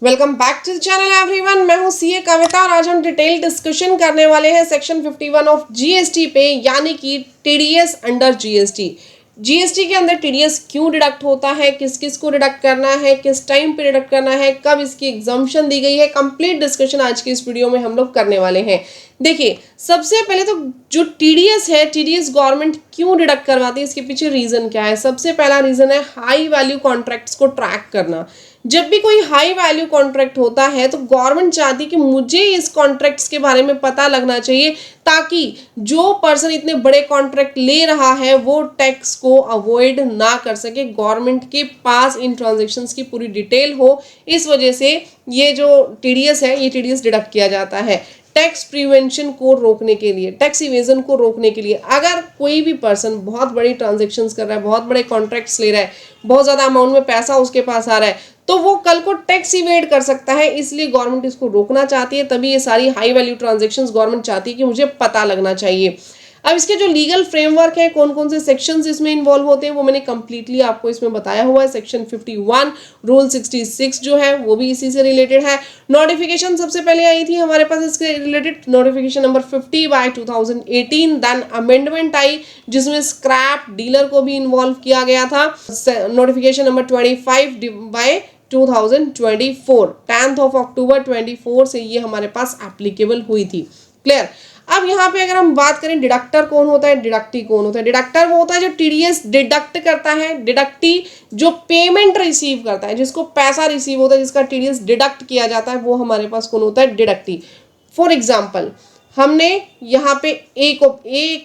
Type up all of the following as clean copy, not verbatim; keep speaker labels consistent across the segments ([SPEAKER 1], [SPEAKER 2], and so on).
[SPEAKER 1] Welcome back to the channel everyone. मैं हूं CA कविता और आज हम डिटेल डिस्कशन करने वाले हैं सेक्शन 51 ऑफ जीएसटी पे, यानी कि टीडीएस अंडर जीएसटी। जीएसटी के अंदर टीडीएस क्यों डिडक्ट होता है, किस किस को डिडक्ट करना है, किस टाइम पे डिडक्ट करना है, कब इसकी एग्जाम्पशन दी गई है, कंप्लीट डिस्कशन आज की इस वीडियो में हम लोग करने वाले हैं। देखिए, सबसे पहले तो जो टीडीएस है, टीडीएस गवर्नमेंट क्यों डिडक्ट करवाती है, इसके पीछे रीजन क्या है। सबसे पहला रीजन है हाई वैल्यू कॉन्ट्रैक्ट्स को ट्रैक करना। जब भी कोई हाई वैल्यू कॉन्ट्रैक्ट होता है तो गवर्नमेंट चाहती है कि मुझे इस कॉन्ट्रैक्ट्स के बारे में पता लगना चाहिए, ताकि जो पर्सन इतने बड़े कॉन्ट्रैक्ट ले रहा है वो टैक्स को अवॉइड ना कर सके। गवर्नमेंट के पास इन ट्रांजैक्शंस की पूरी डिटेल हो, इस वजह से ये जो टीडीएस है, ये टीडीएस डिडक्ट किया जाता है टैक्स प्रिवेंशन को रोकने के लिए, टैक्स इवेजन को रोकने के लिए। अगर कोई भी पर्सन बहुत बड़ी ट्रांजैक्शंस कर रहा है, बहुत बड़े कॉन्ट्रैक्ट्स ले रहा है, बहुत ज़्यादा अमाउंट में पैसा उसके पास आ रहा है, तो वो कल को टैक्स इवेड कर सकता है। इसलिए गवर्नमेंट इसको रोकना चाहती है। तभी ये सारी हाई वैल्यू ट्रांजैक्शंस गवर्नमेंट चाहती है कि मुझे पता लगना चाहिए। अब इसके जो लीगल फ्रेमवर्क है, कौन कौन से सेक्शंस इसमें इन्वॉल्व होते हैं, वो मैंने कंप्लीटली आपको इसमें बताया हुआ है। सेक्शन 51, रूल 66 जो है वो भी इसी से रिलेटेड है। नोटिफिकेशन सबसे पहले आई थी हमारे पास इसके related, notification number 50/2018। Then amendment आई जिसमें स्क्रैप डीलर को भी इन्वॉल्व किया गया था। Notification number 25/2024, 10th of October 24 से ये हमारे पास एप्लीकेबल हुई थी। क्लियर। अब यहाँ पे अगर हम बात करें डिडक्टर कौन होता है, डिडक्टी कौन होता है। डिडक्टर वो होता है जो टीडीएस डिडक्ट करता है। डिडक्टी जो पेमेंट रिसीव करता है, जिसको पैसा रिसीव होता है, जिसका टीडीएस डिडक्ट किया जाता है, वो हमारे पास कौन होता है, डिडक्टी। फॉर एग्जाम्पल, हमने यहाँ पे एक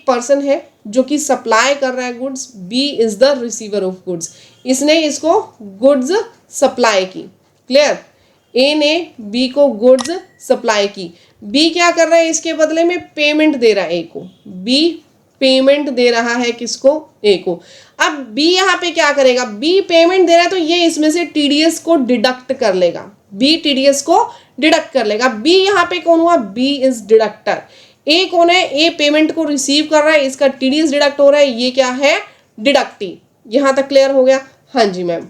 [SPEAKER 1] पर्सन है जो कि सप्लाई कर रहा है goods, b is the receiver of goods. इसने इसको गुड्स सप्लाई की। क्लियर। ए ने बी को गुड्स सप्लाई की। बी क्या कर रहा है, इसके बदले में पेमेंट दे रहा है ए को। बी पेमेंट दे रहा है किसको, ए को। अब बी यहाँ पे क्या करेगा, बी पेमेंट दे रहा है तो ये इसमें से टीडीएस को डिडक्ट कर लेगा। बी टीडीएस को डिडक्ट कर लेगा। बी यहाँ पे कौन हुआ, बी इज डिडक्टर। ए कौन है, ए पेमेंट को रिसीव कर रहा है, इसका टीडीएस डिडक्ट हो रहा है, ये क्या है, डिडक्टी। यहां तक क्लियर हो गया। हाँ जी मैम।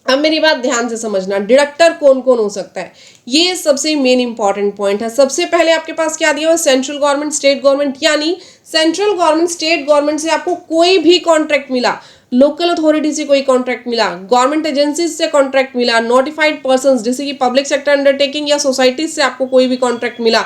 [SPEAKER 1] अब मेरी बात ध्यान से समझना, डिडक्टर कौन कौन हो सकता है, ये सबसे मेन इंपॉर्टेंट पॉइंट है। सबसे पहले आपके पास क्या दिया हुआ, सेंट्रल गवर्नमेंट, स्टेट गवर्नमेंट। यानी सेंट्रल गवर्नमेंट, स्टेट गवर्नमेंट से आपको कोई भी कॉन्ट्रैक्ट मिला, लोकल अथॉरिटी से कोई कॉन्ट्रैक्ट मिला, गवर्नमेंट एजेंसीज से कॉन्ट्रैक्ट मिला, नोटिफाइड पर्संस जैसे कि पब्लिक सेक्टर अंडरटेकिंग या सोसाइटीज से आपको कोई भी कॉन्ट्रैक्ट मिला,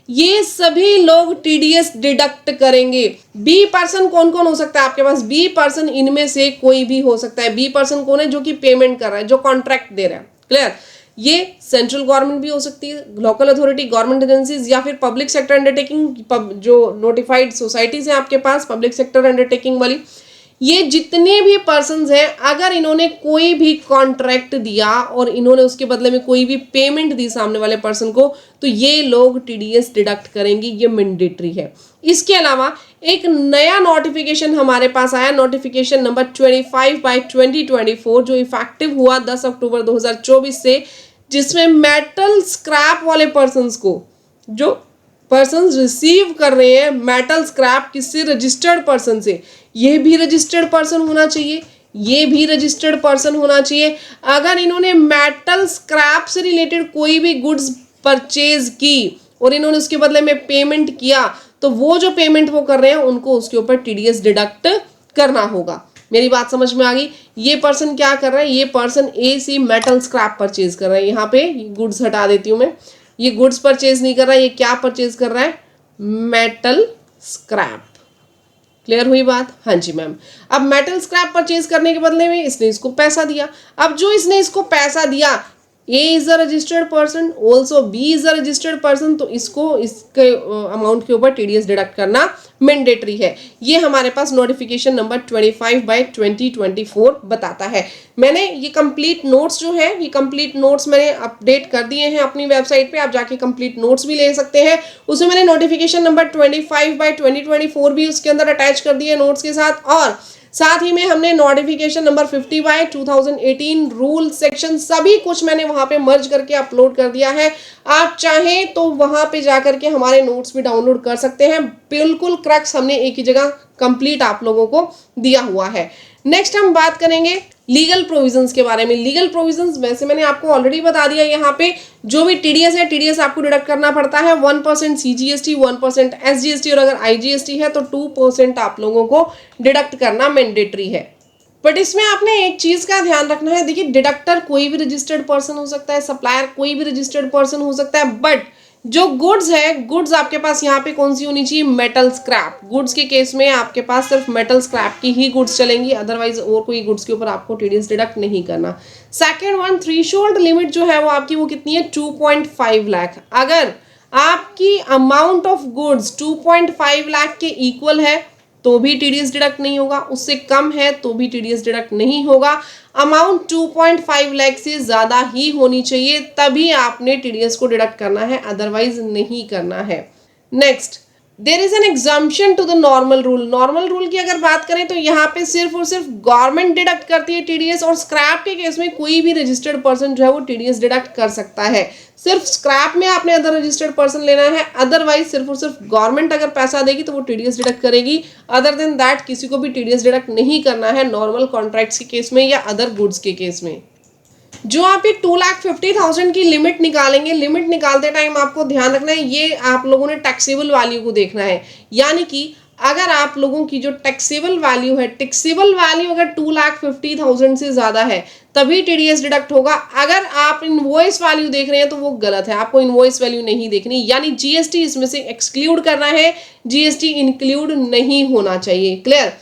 [SPEAKER 1] ये सभी लोग टीडीएस डिडक्ट करेंगे। बी पर्सन कौन कौन हो सकता है आपके पास, बी पर्सन इनमें से कोई भी हो सकता है। बी पर्सन कौन है, जो कि पेमेंट कर रहा है, जो कॉन्ट्रैक्ट दे रहा है। क्लियर। ये सेंट्रल गवर्नमेंट भी हो सकती है, लोकल अथॉरिटी, गवर्नमेंट एजेंसीज, या फिर पब्लिक सेक्टर अंडरटेकिंग, जो नोटिफाइड सोसाइटीज हैं आपके पास पब्लिक सेक्टर अंडरटेकिंग वाली। ये जितने भी पर्सन्स हैं, अगर इन्होंने कोई भी कॉन्ट्रैक्ट दिया और इन्होंने उसके बदले में कोई भी पेमेंट दी सामने वाले पर्सन को, तो ये लोग टीडीएस डिडक्ट करेंगे। ये मैंडेटरी है। इसके अलावा एक नया नोटिफिकेशन हमारे पास आया, नोटिफिकेशन नंबर 25/2024, जो इफेक्टिव हुआ 10 अक्टूबर 2024 से, जिसमें मेटल स्क्रैप वाले पर्सन्स को, जो पर्सन्स रिसीव कर रहे हैं मेटल स्क्रैप किससे, रजिस्टर्ड पर्सन से, ये भी रजिस्टर्ड पर्सन होना चाहिए, ये भी रजिस्टर्ड पर्सन होना चाहिए। अगर इन्होंने मेटल स्क्रैप से रिलेटेड कोई भी गुड्स परचेज की और इन्होंने उसके बदले में पेमेंट किया, तो वो जो पेमेंट वो कर रहे हैं उनको उसके ऊपर टीडीएस डिडक्ट करना होगा। मेरी बात समझ में आ गई। ये पर्सन क्या कर रहा है, ये पर्सन ए से मेटल स्क्रैप परचेज कर रहा है। यहाँ पे गुड्स हटा देती हूँ मैं, ये गुड्स परचेज नहीं कर रहा है, ये क्या परचेज कर रहा है, मेटल स्क्रैप। क्लियर हुई बात। हाँ जी मैम। अब मेटल स्क्रैप परचेज करने के बदले में इसने इसको पैसा दिया। अब जो इसने इसको पैसा दिया, A is a registered person, also B is a registered person, तो इसको इसके अमाउंट के ऊपर टीडीएस डिडक्ट करना मैंडेटरी है। ये हमारे पास नोटिफिकेशन नंबर 25/2024 बताता है। मैंने ये कंप्लीट नोट्स जो है, ये कंप्लीट नोट्स मैंने अपडेट कर दिए हैं अपनी वेबसाइट पे, आप जाके कंप्लीट नोट्स भी ले सकते हैं। उसमें मैंने नोटिफिकेशन नंबर 25/2024 भी उसके अंदर अटैच कर दिए नोट्स के साथ, और साथ ही में हमने नोटिफिकेशन नंबर 50/2018 रूल सेक्शन सभी कुछ मैंने वहां पे मर्ज करके अपलोड कर दिया है। आप चाहें तो वहां पे जाकर के हमारे नोट्स भी डाउनलोड कर सकते हैं। बिल्कुल क्रक्स हमने एक ही जगह कंप्लीट आप लोगों को दिया हुआ है। नेक्स्ट हम बात करेंगे लीगल प्रोविजंस के बारे में। लीगल प्रोविजंस वैसे मैंने आपको ऑलरेडी बता दिया, यहाँ पे जो भी टीडीएस है, टीडीएस आपको डिडक्ट करना पड़ता है 1% सीजीएसटी, 1% एसजीएसटी और अगर आईजीएसटी है तो 2% आप लोगों को डिडक्ट करना मैंडेटरी है। बट इसमें आपने एक चीज का ध्यान रखना है, देखिए डिडक्टर कोई भी रजिस्टर्ड पर्सन हो सकता है, सप्लायर कोई भी रजिस्टर्ड पर्सन हो सकता है, बट जो गुड्स है, गुड्स आपके पास यहाँ पे कौन सी होनी चाहिए, मेटल स्क्रैप। गुड्स के केस में आपके पास सिर्फ मेटल स्क्रैप की ही गुड्स चलेंगी, अदरवाइज और कोई गुड्स के ऊपर आपको टीडीएस डिडक्ट नहीं करना। सेकेंड वन, थ्रेशोल्ड लिमिट जो है वो आपकी वो कितनी है, 2.5 लाख। अगर आपकी अमाउंट ऑफ गुड्स 2.5 लाख के इक्वल है तो भी टीडीएस डिडक्ट नहीं होगा, उससे कम है तो भी टीडीएस डिडक्ट नहीं होगा। अमाउंट 2.5 लाख से ज्यादा ही होनी चाहिए, तभी आपने टीडीएस को डिडक्ट करना है, अदरवाइज नहीं करना है। Next, there is an exemption to the normal rule. Normal rule की अगर बात करें तो यहाँ पे सिर्फ और सिर्फ गवर्नमेंट डिडक्ट करती है टीडीएस, और स्क्रैप के केस में कोई भी रजिस्टर्ड पर्सन जो है वो टीडीएस डिडक्ट कर सकता है। सिर्फ स्क्रैप में आपने अदर रजिस्टर्ड पर्सन लेना है, अदरवाइज सिर्फ और सिर्फ गवर्नमेंट अगर पैसा देगी तो वो टीडीएस डिडक्ट करेगी। अदर देन दैट किसी को भी टीडीएस डिडक्ट नहीं करना है नॉर्मल कॉन्ट्रैक्ट्स के केस में या अदर गुड्स के केस में। जो आप ये 2,50,000 की लिमिट निकालेंगे, लिमिट निकालते टाइम आपको ध्यान रखना है, ये आप लोगों ने टैक्सेबल वैल्यू को देखना है। यानी कि अगर आप लोगों की जो टैक्सेबल वैल्यू है, टैक्सेबल वैल्यू अगर 2,50,000 से ज्यादा है तभी टीडीएस डिडक्ट होगा। अगर आप इनवॉइस वैल्यू देख रहे हैं तो वो गलत है, आपको इनवॉइस वैल्यू नहीं देखनी, यानी जीएसटी इसमें से एक्सक्लूड करना है, जीएसटी इंक्लूड नहीं होना चाहिए। क्लियर?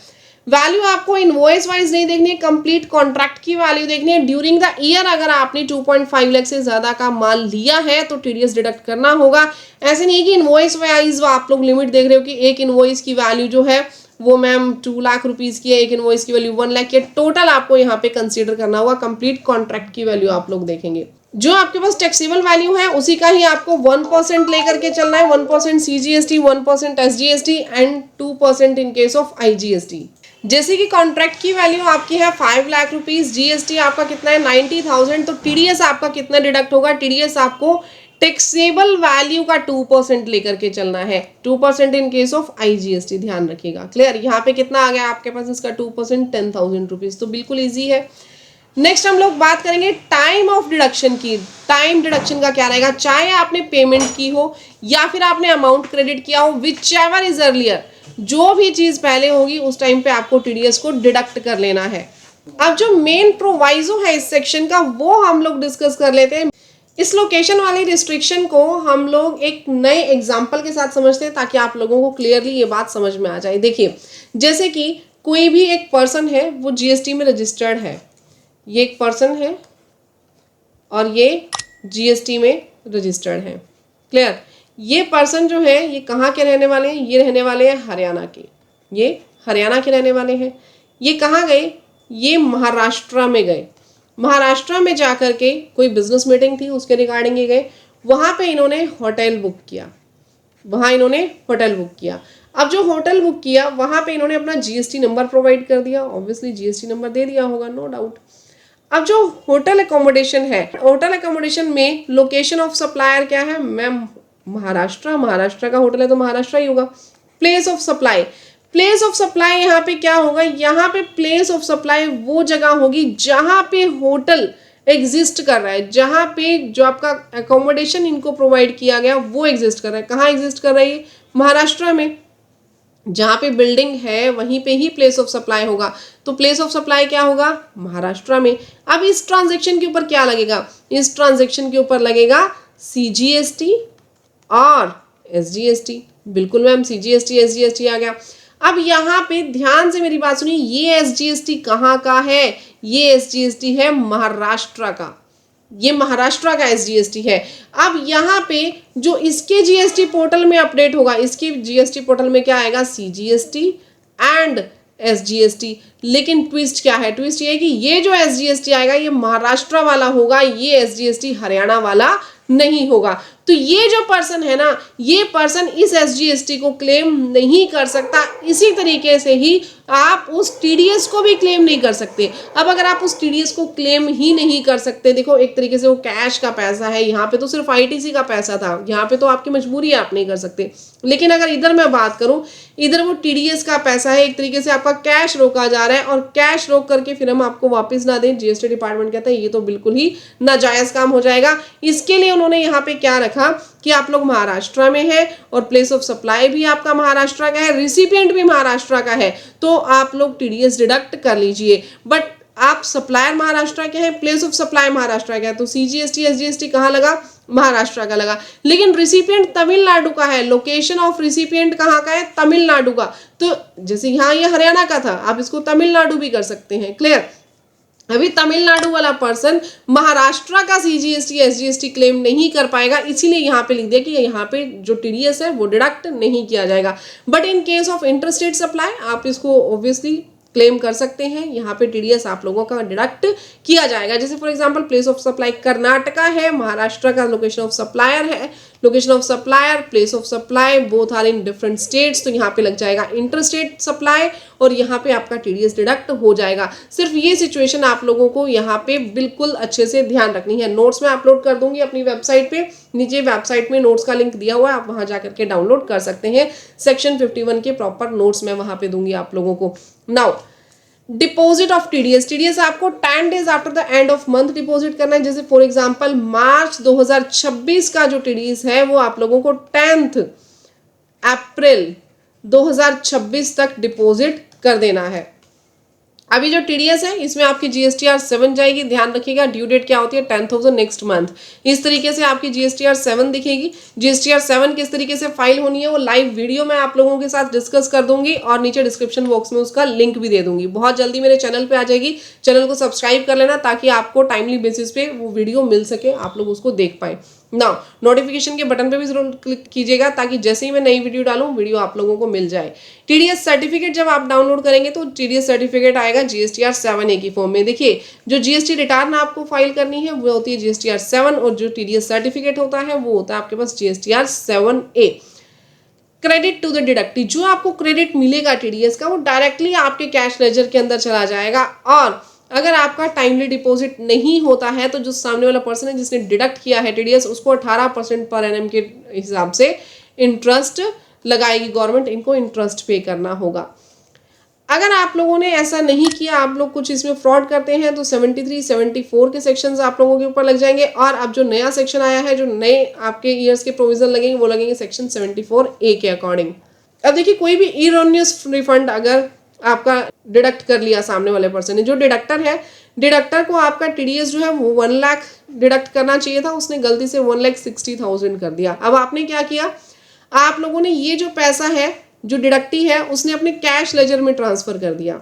[SPEAKER 1] वैल्यू आपको इनवॉइस वाइज नहीं देखनी है, कंप्लीट कॉन्ट्रैक्ट की वैल्यू देखनी है। ड्यूरिंग द ईयर अगर आपने 2.5 लाख से ज्यादा का माल लिया है तो टीडीएस डिडक्ट करना होगा। ऐसे नहीं है कि इनवॉइस वाइज आप लोग लिमिट देख रहे हो कि एक इनवॉइस की वैल्यू जो है वो मैम 2 लाख रुपीज की है, एक इनवॉइस की वैल्यू 1 लाख की है। टोटल आपको यहाँ पे कंसीडर करना होगा, कंप्लीट कॉन्ट्रैक्ट की वैल्यू आप लोग देखेंगे। जो आपके पास टैक्सेबल वैल्यू है उसी का ही आपको 1% लेकर के चलना है, 1% CGST, 1% SGST and 2% in case of IGST. जैसे कि कॉन्ट्रैक्ट की वैल्यू आपकी है 5 लाख रुपीज, जीएसटी आपका कितना है 90,000, तो टीडीएस आपका कितना डिडक्ट होगा, टीडीएस आपको टैक्सेबल वैल्यू का 2% लेकर के चलना है, 2% इन केस ऑफ आईजीएसटी, ध्यान रखिएगा। क्लियर? यहाँ पे कितना आ गया आपके पास इसका 2%, 10,000 रुपीज, तो बिल्कुल ईजी है। नेक्स्ट हम लोग बात करेंगे टाइम ऑफ डिडक्शन की। टाइम डिडक्शन का क्या रहेगा, चाहे आपने पेमेंट की हो या फिर आपने अमाउंट क्रेडिट किया हो, विच एवर इज अर्लियर, जो भी चीज पहले होगी उस टाइम पे आपको टीडीएस को डिडक्ट कर लेना है। अब जो मेन प्रोवाइजो है इस सेक्शन का वो हम लोग डिस्कस कर लेते हैं। इस लोकेशन वाली रिस्ट्रिक्शन को हम लोग एक नए एग्जांपल के साथ समझते हैं ताकि आप लोगों को क्लियरली ये बात समझ में आ जाए। देखिए, जैसे कि कोई भी एक पर्सन है वो जीएसटी में रजिस्टर्ड है, ये एक पर्सन है और ये जीएसटी में रजिस्टर्ड है। क्लियर? ये पर्सन जो है ये कहाँ के रहने वाले हैं, ये रहने वाले हैं हरियाणा के, ये हरियाणा के रहने वाले हैं। ये कहाँ गए, ये महाराष्ट्र में गए। महाराष्ट्र में जाकर के कोई बिजनेस मीटिंग थी उसके रिगार्डिंग ये गए, वहाँ पे इन्होंने होटल बुक किया, वहाँ इन्होंने होटल बुक किया। अब जो होटल बुक किया वहाँ पे इन्होंने अपना जीएसटी नंबर प्रोवाइड कर दिया, ऑब्वियसली जीएसटी नंबर दे दिया होगा, नो डाउट। अब जो होटल एकोमोडेशन है, होटल एकोमोडेशन में लोकेशन ऑफ सप्लायर क्या है मैम, महाराष्ट्र, महाराष्ट्र का होटल है तो महाराष्ट्र ही होगा। Place of supply, place of supply यहाँ पे क्या होगा, यहाँ पे प्लेस ऑफ सप्लाई वो जगह होगी जहाँ पे होटल एग्जिस्ट कर रहा है, जहाँ पे जो आपका एकोमोडेशन इनको प्रोवाइड किया गया वो एग्जिस्ट कर रहा है। कहाँ एग्जिस्ट कर रहा है, महाराष्ट्र में। जहाँ पे बिल्डिंग है वहीं पे ही प्लेस ऑफ सप्लाई होगा, तो प्लेस ऑफ सप्लाई क्या होगा, महाराष्ट्र में। अब इस ट्रांजैक्शन के ऊपर क्या लगेगा, इस ट्रांजैक्शन के ऊपर लगेगा सीजीएसटी और एसजीएसटी। बिल्कुल मैम, सीजीएसटी एसजीएसटी आ गया। अब यहाँ पे ध्यान से मेरी बात सुनिए, ये एसजीएसटी कहाँ का है, ये एसजीएसटी है महाराष्ट्र का, ये महाराष्ट्र का एसजीएसटी है। अब यहाँ पे जो इसके जीएसटी पोर्टल में अपडेट होगा, इसके जीएसटी पोर्टल में क्या आएगा, सीजीएसटी एंड एसजीएसटी। लेकिन ट्विस्ट क्या है, ट्विस्ट ये है कि ये जो एसजीएसटी आएगा ये महाराष्ट्र वाला होगा, ये एसजीएसटी हरियाणा वाला नहीं होगा। तो ये जो पर्सन है ना, ये पर्सन इस एसजीएसटी को क्लेम नहीं कर सकता। इसी तरीके से ही आप उस टीडीएस को भी क्लेम नहीं कर सकते। अब अगर आप उस टीडीएस को क्लेम ही नहीं कर सकते, देखो एक तरीके से वो कैश का पैसा है, यहाँ पे तो सिर्फ आईटीसी का पैसा था, यहाँ पे तो आपकी मजबूरी है, आप नहीं कर सकते। लेकिन अगर इधर मैं बात करूं, इधर वो टीडीएस का पैसा है, एक तरीके से आपका कैश रोका जा रहा है, और कैश रोक करके फिर हम आपको वापस ना दें, जीएसटी डिपार्टमेंट कहता है ये तो बिल्कुल ही नाजायज काम हो जाएगा। इसके लिए उन्होंने यहाँ पे क्या रखा कि आप लोग महाराष्ट्र में है और प्लेस ऑफ सप्लाई भी आपका महाराष्ट्र का है, रिसिपिएंट भी महाराष्ट्र का है, तो आप लोग टीडीएस डिडक्ट कर लीजिए। बट आप सप्लायर महाराष्ट्र के हैं, प्लेस ऑफ सप्लाई महाराष्ट्र का है, तो सीजीएसटी एसजीएसटी कहाँ लगा, महाराष्ट्र का लगा। लेकिन रिसिपिएंट तमिलनाडु का है, लोकेशन ऑफ रिसिपिएंट कहाँ का है, तमिलनाडु का। तो जैसे यहाँ ये हरियाणा का था, आप इसको तमिलनाडु भी कर सकते हैं। क्लियर। अभी तमिलनाडु वाला पर्सन महाराष्ट्र का सीजीएसटी एसजीएसटी क्लेम नहीं कर पाएगा, इसीलिए यहाँ पे लिख दिया कि यहाँ पे जो टीडीएस है वो डिडक्ट नहीं किया जाएगा। But in case of interstate supply आप इसको ऑब्वियसली क्लेम कर सकते हैं, यहाँ पे टीडीएस आप लोगों का डिडक्ट किया जाएगा। जैसे for example place of supply Karnataka है, महाराष्ट्र का लोकेशन ऑफ सप्लायर है, location of supplier, place of supply both are in different states, तो यहाँ पे लग जाएगा इंटरस्टेट सप्लाई और यहाँ पे आपका टीडीएस डिडक्ट हो जाएगा। सिर्फ ये सिचुएशन आप लोगों को यहाँ पे बिल्कुल अच्छे से ध्यान रखनी है। नोट्स में अपलोड कर दूंगी अपनी वेबसाइट पे, नीचे वेबसाइट में नोट्स का लिंक दिया हुआ है, आप वहां जाकर के डाउनलोड कर सकते हैं। सेक्शन 51 के प्रॉपर नोट्स मैं वहां पे दूंगी आप लोगों को। Now deposit of TDS, TDS आपको 10 days after the end of month deposit करना है। जैसे फॉर एग्जांपल मार्च 2026 का जो टीडीएस है वो आप लोगों को 10 अप्रैल 2026 तक डिपॉजिट कर देना है। अभी जो टीडीएस है इसमें आपकी जीएसटीआर 7 जाएगी, ध्यान रखिएगा। ड्यू डेट क्या होती है, 10th नेक्स्ट मंथ। इस तरीके से आपकी जीएसटीआर 7 दिखेगी। जीएसटीआर 7 किस तरीके से फाइल होनी है वो लाइव वीडियो मैं आप लोगों के साथ डिस्कस कर दूंगी और नीचे डिस्क्रिप्शन बॉक्स में उसका लिंक भी दे दूंगी। बहुत जल्दी मेरे चैनल पे आ जाएगी, चैनल को सब्सक्राइब कर लेना ताकि आपको टाइमली बेसिस पे वो वीडियो मिल सके, आप लोग उसको देख पाए। नाउ नोटिफिकेशन के बटन पे भी जरूर क्लिक कीजिएगा ताकि जैसे ही मैं नई वीडियो डालूं वीडियो आप लोगों को मिल जाए। टीडीएस सर्टिफिकेट जब आप डाउनलोड करेंगे तो टीडीएस सर्टिफिकेट आएगा जीएसटीआर 7A की फॉर्म में। देखिए जो जीएसटी रिटर्न आपको फाइल करनी है वो होती है जीएसटीआर 7 और जो टीडीएस सर्टिफिकेट होता है वो होता है आपके पास GSTR 7A। Credit to the deductee, जो आपको क्रेडिट मिलेगा टीडीएस का वो डायरेक्टली आपके कैश लेजर के अंदर चला जाएगा। और अगर आपका टाइमली डिपॉजिट नहीं होता है तो जो सामने वाला पर्सन है जिसने डिडक्ट किया है टीडीएस उसको 18% पर एनएम के हिसाब से इंटरेस्ट लगाएगी गवर्नमेंट, इनको इंटरेस्ट पे करना होगा। अगर आप लोगों ने ऐसा नहीं किया, आप लोग कुछ इसमें फ्रॉड करते हैं तो 73, 74 के सेक्शंस आप लोगों के ऊपर लग जाएंगे। और अब जो नया सेक्शन आया है, जो नए आपके ईयर्स के प्रोविजन लगेंगे वो लगेंगे सेक्शन 74A के अकॉर्डिंग। अब देखिए कोई भी इरोनियस रिफंड अगर आपका डिडक्ट कर लिया सामने वाले पर्सन ने, जो डिडक्टर है, डिडक्टर को आपका टीडीएस जो है वो 1 लाख डिडक्ट करना चाहिए था, उसने गलती से 1,60,000 कर दिया। अब आपने क्या किया, आप लोगों ने ये जो पैसा है जो डिडक्टी है उसने अपने कैश लेजर में ट्रांसफर कर दिया,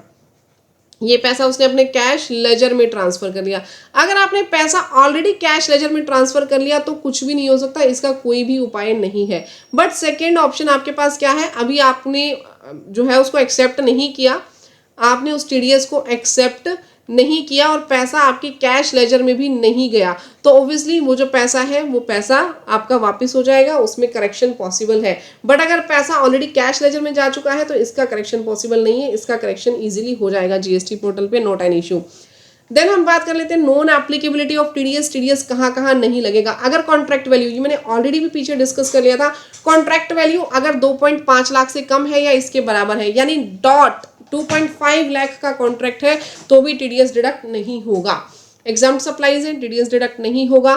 [SPEAKER 1] ये पैसा उसने अपने कैश लेजर में ट्रांसफर कर लिया। अगर आपने पैसा ऑलरेडी कैश लेजर में ट्रांसफर कर लिया तो कुछ भी नहीं हो सकता, इसका कोई भी उपाय नहीं है। बट सेकेंड ऑप्शन आपके पास क्या है, अभी आपने जो है उसको एक्सेप्ट नहीं किया, आपने उस टीडीएस को एक्सेप्ट नहीं किया और पैसा आपकी कैश लेजर में भी नहीं गया, तो ऑब्वियसली वो जो पैसा है वो पैसा आपका वापस हो जाएगा, उसमें करेक्शन पॉसिबल है। बट अगर पैसा ऑलरेडी कैश लेजर में जा चुका है तो इसका करेक्शन पॉसिबल नहीं है, इसका करेक्शन इजीली हो जाएगा जीएसटी पोर्टल पे, नॉट एन इशू। देन हम बात कर लेते हैं non applicability of TDS, TDS कहाँ कहाँ नहीं लगेगा। अगर कॉन्ट्रैक्ट वैल्यू, ये मैंने ऑलरेडी भी पीछे डिस्कस कर लिया था, कॉन्ट्रैक्ट वैल्यू अगर 2.5 लाख से कम है या इसके बराबर है, यानी डॉट 2.5 लाख का कॉन्ट्रैक्ट है तो भी टीडीएस डिडक्ट नहीं होगा। एग्जाम्प्ट सप्लाईज है, टीडीएस डिडक्ट नहीं होगा।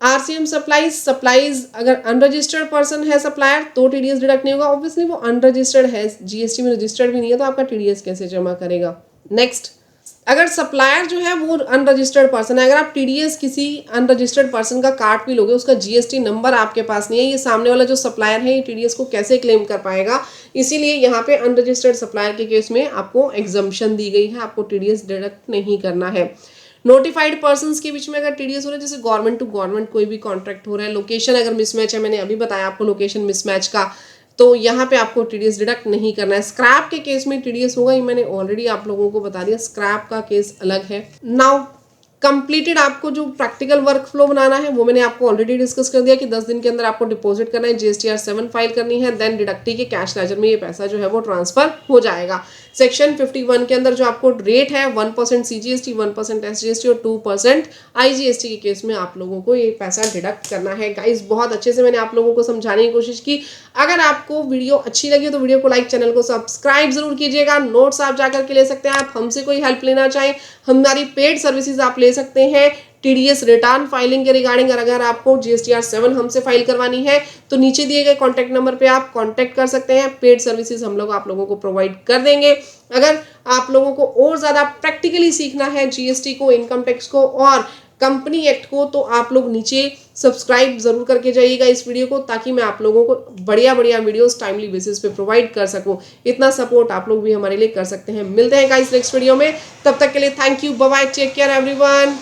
[SPEAKER 1] आरसीएम सप्लाईज, सप्लाईज अगर अनरजिस्टर्ड पर्सन है सप्लायर तो टीडीएस डिडक्ट नहीं होगा, ऑब्वियसली वो अनरजिस्टर्ड है, जीएसटी में रजिस्टर्ड भी नहीं है तो आपका टीडीएस कैसे जमा करेगा। नेक्स्ट, अगर सप्लायर जो है वो अनरजिस्टर्ड पर्सन है, अगर आप टीडीएस किसी अनरजिस्टर्ड पर्सन का काट भी लोगे, उसका जीएसटी नंबर आपके पास नहीं है, ये सामने वाला जो सप्लायर है ये टीडीएस को कैसे क्लेम कर पाएगा, इसीलिए यहाँ पे अनरजिस्टर्ड सप्लायर के केस में आपको एग्जम्पशन दी गई है, आपको टीडीएस डिडक्ट नहीं करना है। नोटिफाइड पर्सन्स के बीच में अगर टीडीएस हो रहा है, जैसे गवर्नमेंट टू गवर्नमेंट कोई भी कॉन्ट्रैक्ट हो रहा है, लोकेशन अगर मिसमैच है, मैंने अभी बताया आपको लोकेशन मिसमैच का, तो यहाँ पे आपको टीडीएस डिडक्ट नहीं करना है। स्क्रैप के केस में टीडीएस होगा, ये मैंने ऑलरेडी आप लोगों को बता दिया, स्क्रैप का केस अलग है। नाउ कंप्लीटेड, आपको जो प्रैक्टिकल वर्क फ्लो बनाना है वो मैंने आपको ऑलरेडी डिस्कस कर दिया कि 10 दिन के अंदर आपको डिपॉजिट करना है, जीएसटीआर 7 फाइल करनी है, देन डिडक्टी के कैश लेजर में ये पैसा जो है वो ट्रांसफर हो जाएगा। सेक्शन 51 के अंदर जो आपको रेट है 1% CGST, 1% SGST और 2% IGST के केस में आप लोगों को ये पैसा डिडक्ट करना है। गाइस बहुत अच्छे से मैंने आप लोगों को समझाने की कोशिश की। अगर आपको वीडियो अच्छी लगी तो वीडियो को लाइक, चैनल को सब्सक्राइब जरूर कीजिएगा। नोट्स आप जाकर के ले सकते हैं। आप हमसे कोई हेल्प लेना चाहें, हमारी पेड सर्विसेज आप ले सकते हैं TDS रिटर्न फाइलिंग के रिगार्डिंग। अगर आपको GSTR 7 हमसे फाइल करवानी है तो नीचे दिए गए कॉन्टैक्ट नंबर पे आप कॉन्टैक्ट कर सकते हैं। पेड सर्विसेज हम लोग आप लोगों को प्रोवाइड कर देंगे। अगर आप लोगों को और ज़्यादा प्रैक्टिकली सीखना है GST को, इनकम टैक्स को और कंपनी एक्ट को, तो आप लोग नीचे सब्सक्राइब जरूर करके जाइएगा इस वीडियो को, ताकि मैं आप लोगों को बढ़िया बढ़िया वीडियोस टाइमली बेसिस पे प्रोवाइड कर सकूं। इतना सपोर्ट आप लोग भी हमारे लिए कर सकते हैं। मिलते हैं गाइस नेक्स्ट वीडियो में, तब तक के लिए thank you, bye bye, take care everyone.